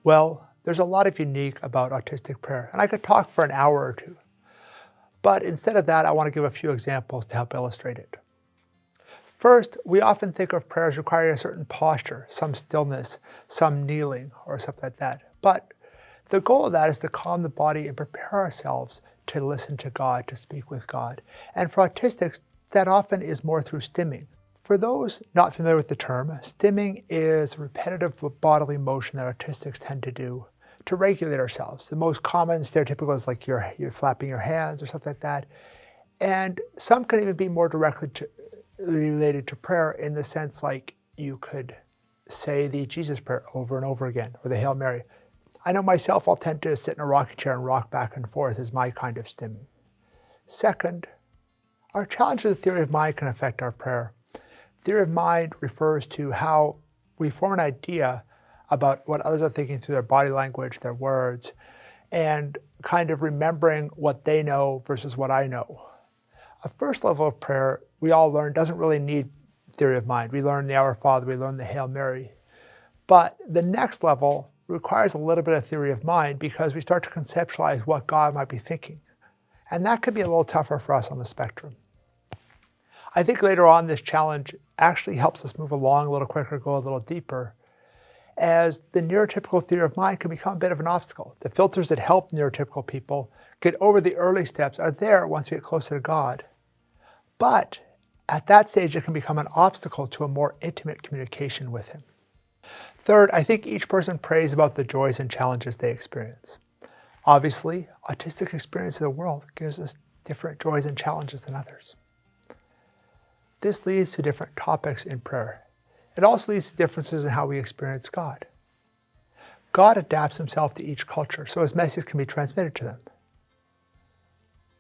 Well, there's a lot of unique about autistic prayer, and I could talk for an hour or two. But instead of that, I want to give a few examples to help illustrate it. First, we often think of prayers requiring a certain posture, some stillness, some kneeling, or something like that. But the goal of that is to calm the body and prepare ourselves to listen to God, to speak with God. And for autistics, that often is more through stimming. For those not familiar with the term, stimming is a repetitive bodily motion that autistics tend to do to regulate ourselves. The most common stereotypical is like you're flapping your hands or something like that. And some can even be more directly related to prayer in the sense like you could say the Jesus prayer over and over again, or the Hail Mary. I know myself, I'll tend to sit in a rocking chair and rock back and forth as my kind of stimming. Second, our challenge with the theory of mind can affect our prayer. Theory of mind refers to how we form an idea about what others are thinking through their body language, their words, and kind of remembering what they know versus what I know. A first level of prayer we all learn doesn't really need theory of mind. We learn the Our Father, we learn the Hail Mary. But the next level requires a little bit of theory of mind because we start to conceptualize what God might be thinking. And that could be a little tougher for us on the spectrum. I think later on this challenge actually helps us move along a little quicker, go a little deeper, as the neurotypical theory of mind can become a bit of an obstacle. The filters that help neurotypical people get over the early steps are there once we get closer to God. But at that stage, it can become an obstacle to a more intimate communication with Him. Third, I think each person prays about the joys and challenges they experience. Obviously, autistic experience of the world gives us different joys and challenges than others. This leads to different topics in prayer. It also leads to differences in how we experience God. God adapts Himself to each culture so His message can be transmitted to them.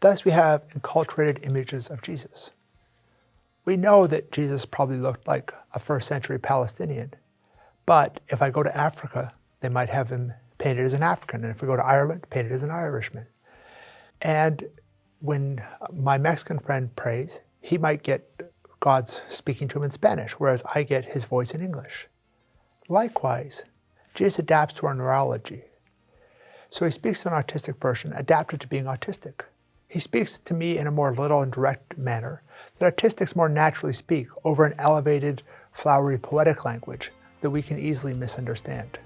Thus, we have enculturated images of Jesus. We know that Jesus probably looked like a first century Palestinian, but if I go to Africa, they might have Him painted as an African, and if we go to Ireland, painted as an Irishman. And when my Mexican friend prays, he might get God's speaking to him in Spanish, whereas I get His voice in English. Likewise, Jesus adapts to our neurology. So He speaks to an autistic person adapted to being autistic. He speaks to me in a more little and direct manner that autistics more naturally speak over an elevated, flowery, poetic language that we can easily misunderstand.